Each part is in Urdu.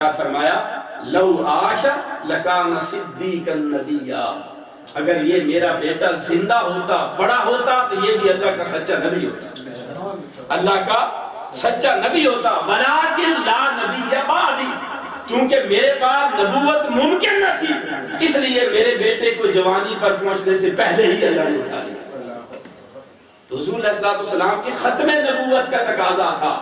فرمایا لو عاش لکان صدیقا نبیا، اگر یہ میرا بیٹا زندہ ہوتا بڑا ہوتا تو یہ بھی اللہ کا سچا نبی ہوتا، اللہ کا سچا نبی ہوتا۔ ولیکن لا نبی بعدی، چونکہ میرے بعد نبوت ممکن نہ تھی، اس لیے میرے بیٹے کو جوانی پر پہنچنے سے پہلے ہی اللہ نے اٹھا لیا۔ تو حضور علیہ السلام کی ختم نبوت کا تقاضا تھا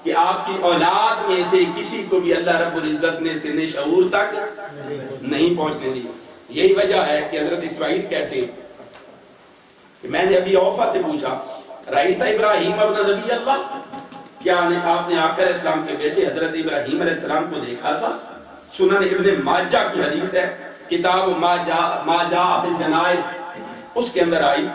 کہ آپ کی اولاد میں سے کسی کو بھی اللہ رب العزت نے سن شعور تک نہیں پہنچنے دی۔ یہی وجہ ہے کہ حضرت اسماعیل کہتے ہیں کہ میں نے ابھی اوفا سے پوچھا رأیت ابراہیم ابن نبی اللہ، کیا آپ نے آقا علیہ السلام کے بیٹے حضرت ابراہیم علیہ السلام کو دیکھا تھا؟ سنن ابن ماجہ کی حدیث ہے، کتاب ما جاء فی الجنائز، اس کے اندر آئی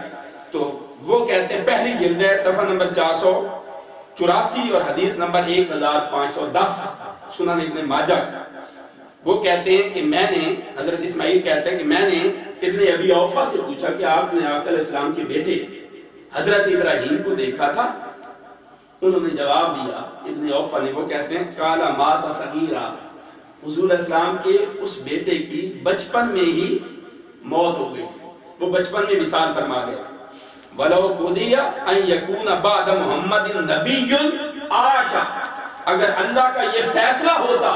تو وہ کہتے ہیں پہلی جلد ہے، صفحہ نمبر 484 اور حدیث نمبر 1510 سنن ابن ماجہ کا۔ وہ کہتے ہیں کہ میں نے، حضرت اسماعیل کہتے ہیں کہ میں نے ابن ابی اوفا سے پوچھا کہ آپ نے آقا علیہ السلام کے بیٹے حضرت ابراہیم کو دیکھا تھا؟ انہوں نے جواب دیا، ابن اوفا نے، وہ کہتے ہیں قال مات صغیرا، حضور علیہ السلام کے اس بیٹے کی بچپن میں ہی موت ہو گئی تھی، وہ بچپن میں وصال فرما گئے تھے۔ وَلَوْ قُضِيَ أَن يَكُونَ بَعْدَ مُحَمَّدٍ نَبِيٌّ عَاشَ، اگر اللہ کا یہ فیصلہ ہوتا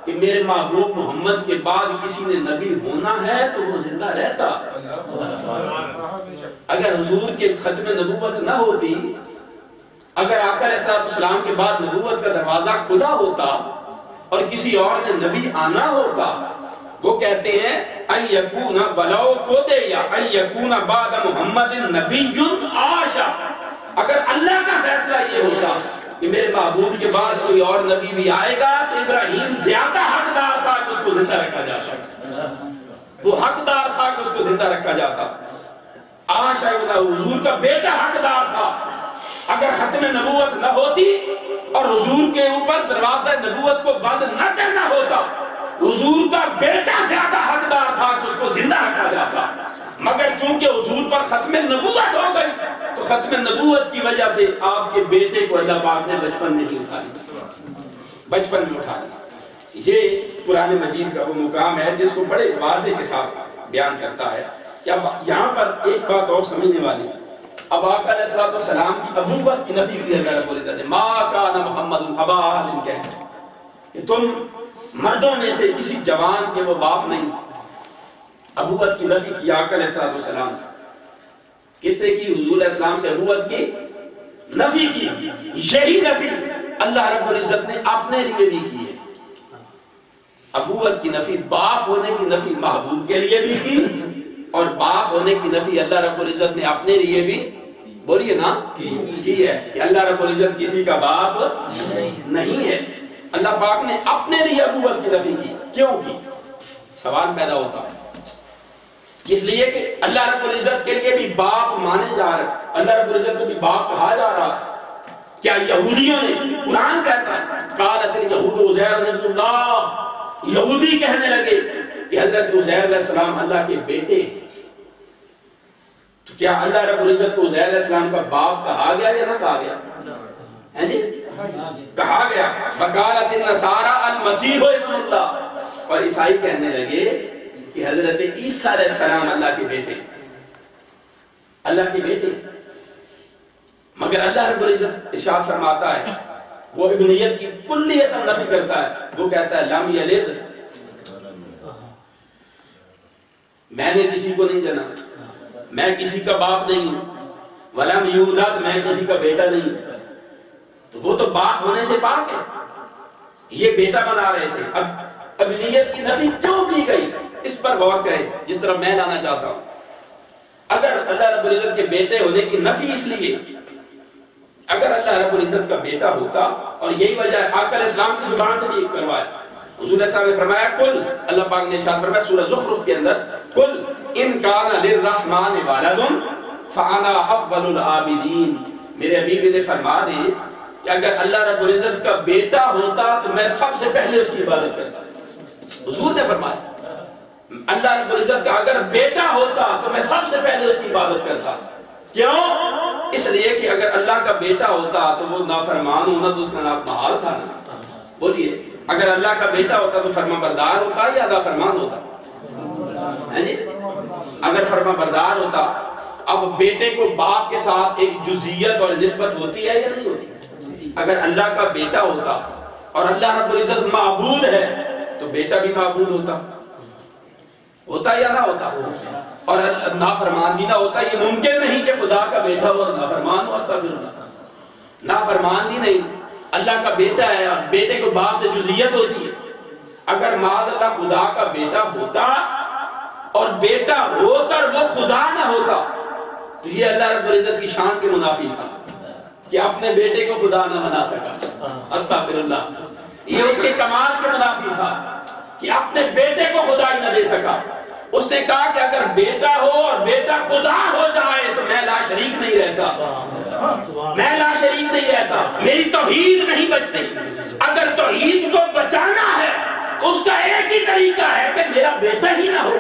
کہ میرے محبوب محمد کے بعد کسی نے نبی ہونا ہے تو وہ زندہ رہتا۔ اگر حضور کے ختم نبوت نہ ہوتی، اگر آقا علیہ السلام کے بعد نبوت کا دروازہ کھلا ہوتا اور کسی اور نے نبی آنا ہوتا، وہ کہتے ہیں ان یکون ولو قضی ان یکون بعد محمد نبی عاش، اگر اللہ کا فیصلہ یہ ہوتا کہ میرے محبوب کے بعد کوئی اور نبی بھی آئے گا تو ابراہیم زیادہ حقدار تھا کہ اس کو زندہ رکھا جاتا، وہ حقدار تھا کہ اس کو زندہ رکھا جاتا۔ عاش حضور کا بیٹا حقدار تھا، اگر ختم نبوت نہ ہوتی اور حضور کے اوپر دروازہ نبوت کو بند نہ کرنا ہوتا، حضور کا بیٹا زیادہ حقدار تھا کہ اس کو زندہ رکھا جاتا، مگر چونکہ حضور پر ختم نبوت ہو گئی تو ختم نبوت کی وجہ سے آپ کے بیٹے کو اللہ پاک نے بچپن میں ہی اٹھا لیا، بچپن میں اٹھا لیا۔ یہ قرآن مجید کا وہ مقام ہے جس کو بڑے واضح کے ساتھ بیان کرتا ہے۔ کیا یہاں پر ایک بات اور سمجھنے والی ہے، اب آقا علیہ السلام کی ابوت کی نفی کی اللہ رب العزت نے، ما کان محمد ابا احد کہا کہ تم مردوں میں سے کسی جوان کے وہ باپ نہیں، ابوت کی نفی کی آقا علیہ السلام سے۔ کس سے کی؟ حضور علیہ السلام سے ابوت کی نفی کی۔ یہی نفی اللہ رب العزت نے اپنے لیے بھی کی ہے، ابوت کی نفی، باپ ہونے کی نفی محبوب کے لیے بھی کی اور باپ ہونے کی نفی اللہ رب العزت نے اپنے لیے بھی، بولیے نا، کی ہے کہ اللہ رب العزت کسی کا باپ نہیں ہے۔ اللہ پاک نے اپنے لیے ابوت کی نفی کی، کیوں کی؟ سوال پیدا ہوتا ہے، اس لیے کہ اللہ رب العزت کے لیے بھی باپ مانے جا رہے، اللہ رب العزت کو بھی باپ کہا جا رہا ہے۔ کیا یہودیوں نے، قرآن کہتا ہے قالت الیہود عزیر ابن اللہ، یہودی کہنے لگے کہ حضرت عزیر علیہ السلام اللہ کے بیٹے ہیں، تو کیا اللہ رب العزت کو عزیر علیہ السلام کا باپ کہا گیا یا نہ کہا گیا؟ ہے جی کہا گیا۔ وقالت النصارى المسیح ابن اللہ، اور عیسائی کہنے لگے کہ حضرت عیسیٰ علیہ السلام اللہ کے بیٹے، اللہ کے بیٹے، مگر اللہ رب العزت ارشاد فرماتا ہے، وہ ابنیت کی کلیت نفی کرتا ہے، وہ کہتا ہے لم یلد، میں نے کسی کو نہیں جنا، میں کسی کا باپ نہیں ہوں، ولم یولد، میں کسی کا بیٹا نہیں ہوں، تو وہ تو باپ ہونے سے پاک ہے، یہ بیٹا بنا رہے تھے۔ اب ابنیت کی نفی کیوں کی گئی اس پر غور کریں، جس طرح میں لانا چاہتا ہوں۔ اگر اللہ رب العزت کے بیٹے ہونے کی نفی اس لیے، اگر اللہ رب العزت کا بیٹا ہوتا، اور یہی وجہ ہے آقا علیہ السلام کی زبان سے بھی کروایا، حضور علیہ السلام نے فرمایا کل، اللہ پاک نے ارشاد فرمایا سورہ زخرف کے اندر، کل ان کان للرحمن ولد فانا اول العابدین، میرے حبیب نے فرما دے کہ اگر اللہ رب العزت کا بیٹا ہوتا تو میں سب سے پہلے اس کی عبادت کرتا۔ حضور نے فرمایا اللہ رب العزت کا اگر بیٹا ہوتا تو میں سب سے پہلے اس کی عبادت کرتا۔ کیوں؟ اس لیے کہ اگر اللہ کا بیٹا ہوتا تو وہ نافرمان ہونا تو اس کا نام محال تھا نا، بولیے اگر اللہ کا بیٹا ہوتا تو فرما بردار ہوتا یا نافرمان ہوتا؟ جی اگر فرما بردار ہوتا، اب بیٹے کو باپ کے ساتھ ایک جزئیت اور نسبت ہوتی ہے یا نہیں ہوتی؟ اگر اللہ کا بیٹا ہوتا اور اللہ رب العزت معبود ہے تو بیٹا بھی معبود ہوتا یا نہ ہوتا؟ اور نافرمان بھی نہ ہوتا؟ یہ ممکن نہیں کہ خدا کا بیٹا ہو اور نافرمان ہو، استغفر اللہ، نافرمان بھی نہیں، اللہ کا بیٹا ہے اور بیٹے کو باپ سے جزئیت ہوتی ہے۔ اگر معاذ اللہ خدا کا بیٹا ہوتا اور بیٹا ہو کر وہ خدا نہ ہوتا تو یہ اللہ رب العزت کی شان کے منافی تھا کہ اپنے بیٹے کو خدا نہ بنا سکا، استغفر اللہ، یہ اس کے کمال کے منافی تھا کہ اپنے بیٹے کو خدا ہی نہ دے سکا۔ اس نے کہا کہ اگر بیٹا ہو اور بیٹا خدا ہو جائے تو میں لا شریک نہیں رہتا، میں لا شریک نہیں رہتا، میری توحید نہیں بچتی۔ اگر توحید کو بچانا ہے اس کا ایک ہی طریقہ ہے کہ میرا بیٹا ہی نہ ہو۔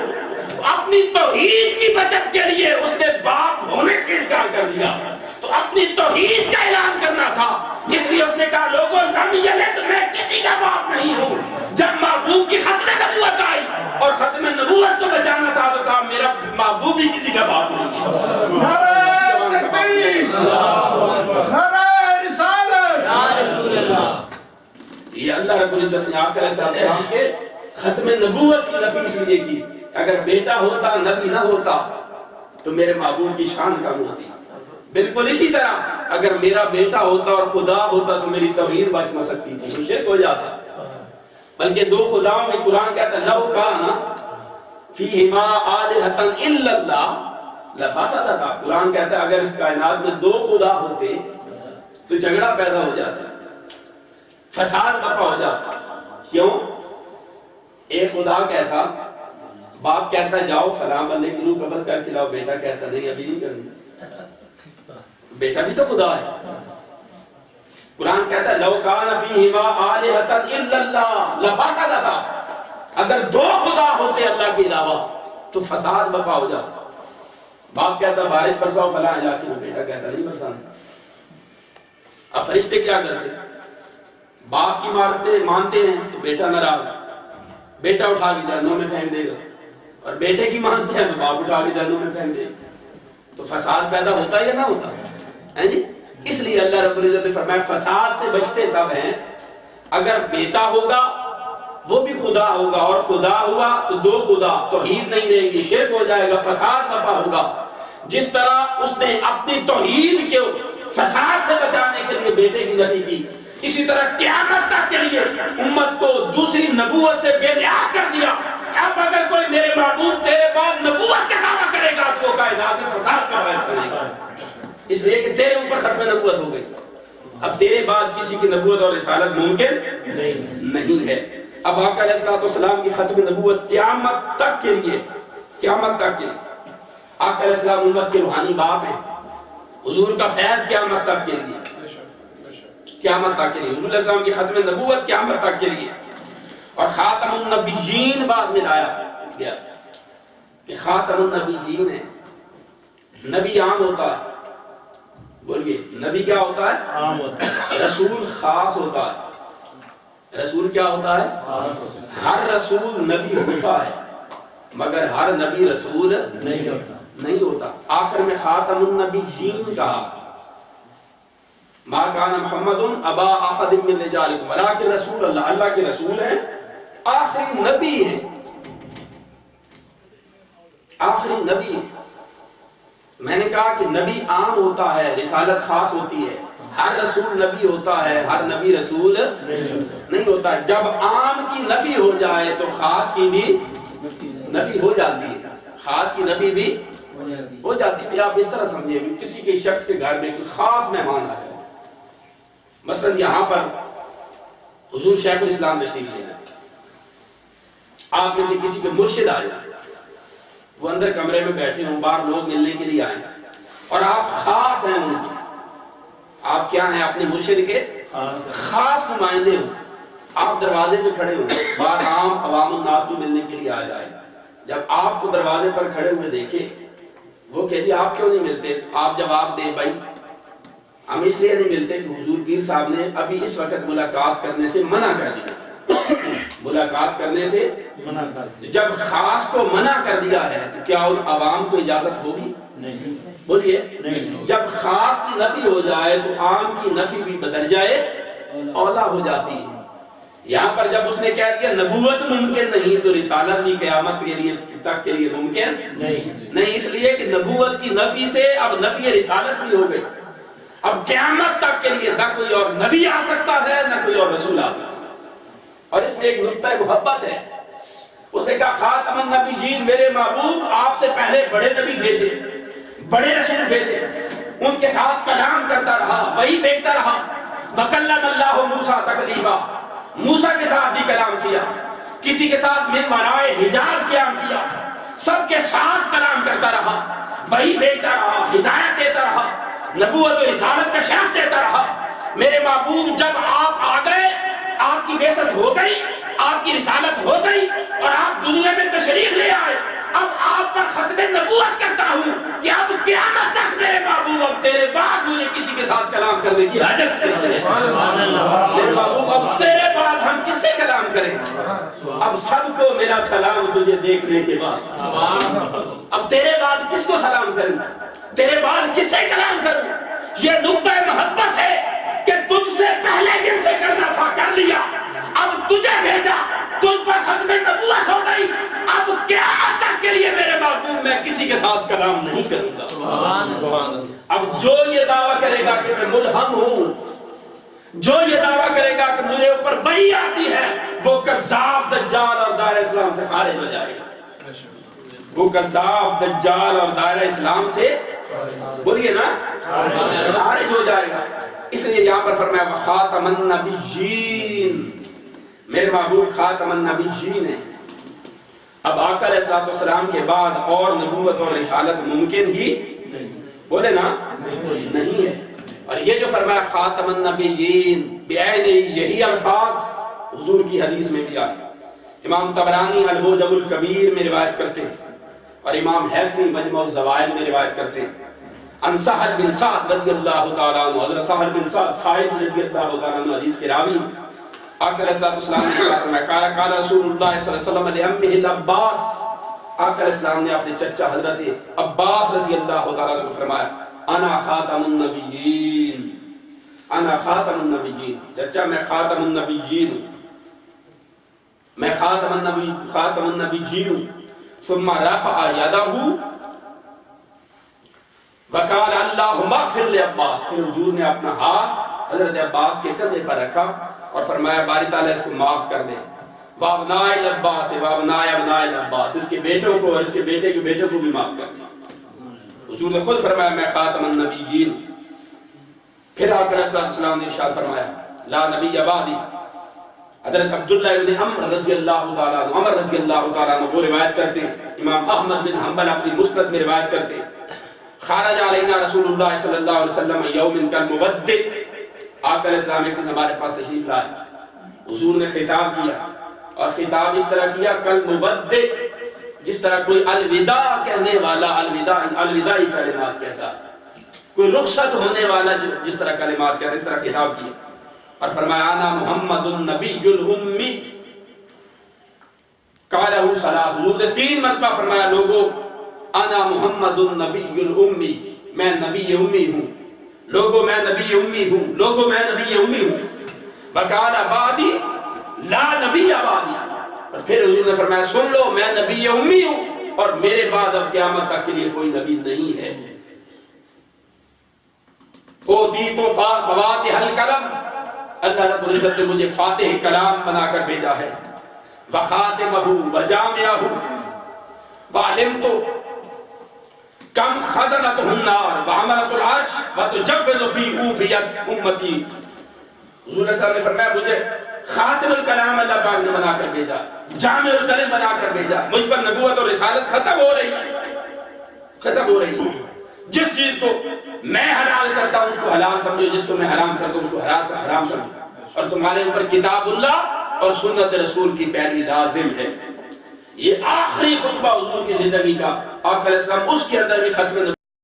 اپنی توحید کی بچت کے لیے اس نے باپ ہونے سے انکار کر دیا، تو اپنی توحید کا اعلان کرنا تھا، اس لیے اس نے کہا لوگوں لم یلد، میں کسی کا باپ نہیں ہوں۔ جب محبوب کی ختم نبوت آئی اور ختم نبوت کو بچانا تھا تو کہا میرا محبوب بھی کسی کا باپ نہیں ہے۔ نعرہ تکبیر، نعرہ رسالت، یا رسول اللہ۔ یہ اللہ رب العزت نے آقا علیہ السلام کے ختم نبوت کی نفی اس لیے کی، اگر بیٹا ہوتا نبی نہ ہوتا تو میرے محبوب کی شان کم ہوتی۔ بالکل اسی طرح اگر میرا بیٹا ہوتا اور خدا ہوتا تو میری توحید بچ نہ سکتی تھی، وہ شرک ہو جاتا۔ بلکہ دو خداؤں میں قرآن کہتا ہے لو کان فیہما آلہۃ الا اللہ لفسدتا، قرآن کہتا ہے اگر اس کائنات میں دو خدا ہوتے تو جھگڑا پیدا ہو جاتا، فساد برپا ہو جاتا۔ کیوں؟ ایک خدا کہتا، باپ کہتا جاؤ فلاں بندے کی روح قبض کر کے لاؤ، بیٹا کہتا نہیں ابھی نہیں کرنی، بیٹا بھی تو خدا ہے۔ قرآن کہتا ہے لو کان فیہما آلہۃ الا اللہ لفسدتا، اگر دو خدا ہوتے اللہ کے علاوہ تو فساد برپا ہو جاتا۔ باپ کہتا بارش برساؤ فلاں علاقے میں، بیٹا کہتا نہیں برسانا۔ اب فرشتے کیا کرتے؟ باپ کی مانتے ہیں تو بیٹا ناراض، بیٹا اٹھا کے جہنم میں پھینک دے گا، اور بیٹے کی مانتے ہیں تو باپ اٹھا کے جہنم میں پھینک دے گا۔ تو فساد پیدا ہوتا یا نہ ہوتا ہے جی؟ اس لیے اللہ رب العزت نے فرمایا فساد سے بچتے تب ہیں اگر بیٹا ہوگا وہ بھی خدا ہوگا، اور خدا ہوا تو دو خدا، توحید نہیں رہے گی، شرک ہو جائے گا، فساد برپا ہوگا۔ جس طرح اس نے اپنی توحید کو فساد سے بچانے کے لیے بیٹے کی نفی کی، اسی طرح قیامت تک کے لیے امت کو دوسری نبوت سے بے نیاز کر دیا۔ اب اگر کوئی میرے محبوب تیرے بعد نبوت کا دعویٰ کرے گا تو وہ کائنات میں فساد کا باعث کرے گا، اس لیے کہ تیرے اوپر ختم نبوت ہو گئی، اب تیرے بعد کسی کی نبوت اور رسالت ممکن نہیں ہے۔ اب آقا علیہ السلام کی ختم نبوت قیامت تک کے لیے، قیامت تک کے لیے آقا علیہ السلام امت کے روحانی باپ ہیں، حضور کا فیض قیامت تک کے لیے، قیامت تک کے لیے حضور علیہ السلام کی ختم نبوت قیامت تک کے لیے۔ اور خاتم النبیین بعد میں لایا گیا کہ خاتم النبیین ہے، نبی عام ہوتا ہے، بولیے نبی کیا ہوتا ہے؟ عام ہوتا ہے۔ رسول خاص ہوتا ہے، رسول کیا ہوتا ہے؟ ہر رسول نبی ہوتا ہے مگر ہر نبی رسول نہیں ہوتا۔ آخر میں خاتم النبیین کہا، ما کان محمد ابا احد من رجالکم ولکن رسول اللہ، اللہ کے رسول ہیں، آخری نبی ہے، آخری نبی ہے۔ میں نے کہا کہ نبی عام ہوتا ہے، رسالت خاص ہوتی ہے، ہر رسول نبی ہوتا ہے، ہر نبی رسول نہیں ہوتا ہے۔ جب عام کی نفی ہو جائے تو خاص کی بھی نفی ہو جاتی ہے، خاص کی نفی بھی ہو جاتی ہے۔ آپ اس طرح سمجھیں کسی کے شخص کے گھر میں کوئی خاص مہمان آ جائے، مثلا یہاں پر حضور شیخ الاسلام تشریف لے جائیں، آپ میں سے کسی کے مرشد آ جائیں، وہ اندر کمرے میں بیٹھے ہوں، باہر لوگ ملنے کے لیے آئیں اور آپ خاص ہیں ان کے، آپ کیا ہیں اپنے مرشد کے خاص نمائندے ہوں، آپ دروازے پہ کھڑے ہوں، باہر عام عوام الناس کو ملنے کے لیے آ جائیں، جب آپ کو دروازے پر کھڑے ہوئے دیکھے وہ کہ جی آپ کیوں نہیں ملتے، آپ جواب دیں بھائی ہم اس لیے نہیں ملتے کہ حضور پیر صاحب نے ابھی اس وقت ملاقات کرنے سے منع کر دیا، ملاقات کرنے سے منع کر دیا جب خاص کو منع کر دیا ہے تو کیا ان عوام کو اجازت ہوگی؟ نہیں بولیے نہیں جب خاص کی نفی ہو جائے تو عام کی نفی بھی بدل جائے اولا ہو جاتی ہے۔ یہاں پر جب اس نے کہہ دیا نبوت ممکن نہیں تو رسالت بھی قیامت کے لیے تک کے لیے ممکن نہیں، اس لیے کہ نبوت کی نفی سے اب نفی رسالت بھی ہو گئی۔ اب قیامت تک کے لیے نہ کوئی اور نبی آ سکتا ہے نہ کوئی اور رسول آ سکتا ہے۔ اور اس میں ایک نقطہ محبت ہے، اس نے کہا خاتم النبیین، میرے محبوب آپ سے پہلے بڑے نبی بھیجے، بڑے رسول بھیجے، ان کے ساتھ کلام کرتا رہا، وہی بھیجتا رہا۔ وَكَلَّمَ اللَّهُ مُوسَىٰ تَكْلِيمًا، موسیٰ کے ساتھ بھی کلام کیا، کسی کے ساتھ من ورائے حجاب قیام کیا، سب کے ساتھ کلام کرتا رہا، وہی بھیجتا رہا، ہدایت دیتا رہا، نبوت و رسالت کا شرف دیتا رہا۔ میرے محبوب جب آپ آ گئے، آپ کی بعثت ہو گئی، آپ کی رسالت ہو گئی اور آپ دنیا میں تشریف لے آئے، اب آپ پر ختم نبوت کرتا ہوں کہ اب قیامت تک میرے محبوب اب تیرے بعد مجھے کسی کے ساتھ کلام کرنے کی حاجت نہیں ہے۔ میرے محبوب اب تیرے بعد ہم کس سے کلام کریں؟ اب سب کو میرا سلام تجھے دیکھنے کے بعد، اب تیرے بعد کس کو سلام کروں؟ تیرے بعد کس سے کلام کروں؟ یہ نقطہ محبت ہے کہ تجھ سے پہلے جن سے کرنا تھا کر لیا، اب تجھے بھیجا، تجھ پر ختم نبوت ہو گئی، اب قیامت تک کے لیے میرے محبوب میں کسی کے ساتھ کلام نہیں کروں گا۔ اب جو یہ دعویٰ کرے گا کہ میں ملہم ہوں، جو یہ دعویٰ کرے گا کہ مجھے اوپر وحی آتی ہے، وہ کذاب دجال اور دائرہ اسلام سے خارج ہو جائے گا۔ وہ کذاب دجال اور دائرہ اسلام سے بولیے نا خارج ہو جائے گا۔ اس لیے یہاں پر فرمایا خاتم النبیین، میرے محبوب خاتم النبیین ہے۔ اب آقا علیہ الصلوۃ والسلام کے بعد اور نبوت اور رسالت ممکن ہی بولے نا نہیں ہے۔ اور یہ جو فرمایا خاتم النبیین بعین، یہی الفاظ حضور کی حدیث میں بھی آئے۔ امام طبرانی المعجم الکبیر میں روایت کرتے ہیں اور امام حیثمی مجمع الزوائد میں روایت کرتے ہیں ان سہل بن سعد رضی اللہ تعالیٰ عنہ، حضرت سہل بن سعد رضی اللہ تعالیٰ عنہ حدیث کے راوی، آقا علیہ السلام نے فرمایا قال رسول اللہ صلی اللہ علیہ وسلم لعمہ العباس، آقا علیہ السلام نے اپنے چچا حضرت عباس رضی اللہ تعالیٰ عنہ کو فرمایا انا خاتم النبیین، انا خاتم النبیین، چچا میں خاتم النبیین ہوں، میں خاتم النبیین ہوں۔ ثم رفع یدہ وقال اللہم اغفر لعباس، پھر حضور نے اپنا ہاتھ حضرت عباس کے کندھے پر رکھا اور فرمایا باری تعالیٰ اس کو معاف کر دے، وابناء العباس وابناء ابناء العباس، اس کے بیٹوں کو اور اس کے بیٹے کے بیٹوں کو بھی معاف کر دے۔ حضور نے خود فرمایا میں خاتم النبیین۔ پھر آقا علیہ السلام نے ارشاد فرمایا لا نبی بعدی۔ حضرت عبداللہ ابن عمر رضی اللہ تعالیٰ عنہ وہ روایت کرتے ہیں، امام احمد بن حنبل اپنی مسند میں روایت کرتے ہیں خارج علینا رسول اللہ صلی اللہ علیہ وسلم یوم کالمودع، آقا علیہ السلام ایک دن ہمارے پاس تشریف لائے، حضور نے خطاب کیا اور خطاب اس طرح کیا کالمودع، جس طرح کوئی الوداع کہنے والا الوداعی کلمات کہتا ہے، کوئی رخصت ہونے والا جس طرح کلمات کہتا ہے، اس طرح خطاب کیا اور فرمایا انا محمد النبی الامی، قالہ ثلاث، حضور نے 3 مرتبہ فرمایا لوگو انا محمد النبی الامی، میں نبی امی ہوں، لوگو میں نبی امی ہوں، لوگو میں نبی امی ہوں، وقال بعدی لا نبی بعدی، اور پھر حضور نے فرمایا سن لو میں نبی امی ہوں اور میرے بعد اب قیامت تک کے لیے کوئی نبی نہیں ہے۔ اوتیت فواتح الکلم، اللہ رب العزت نے مجھے فاتح کلام بنا کر بھیجا ہے، وخاتمہ وجامعہ وعلمت کم خزنتہ النار وحملت العرش وتجوز فی اوفیت امتی۔ حضور صلی اللہ علیہ وسلم نے فرمایا مجھے خاتم الکلام اللہ پاک نے بنا کر بھیجا، جامع الکلم بنا کر بھیجا، مجھ پر نبوت اور رسالت ختم ہو رہی ہے۔ جس چیز کو میں حلال کرتا ہوں اس کو حلال سمجھو، جس کو میں حرام کرتا ہوں اس کو حرام سمجھو، اور تمہارے اوپر کتاب اللہ اور سنت رسول کی پیروی لازم ہے۔ یہ آخری خطبہ حضور کی زندگی کا، آقا علیہ السلام اس کے اندر بھی ختم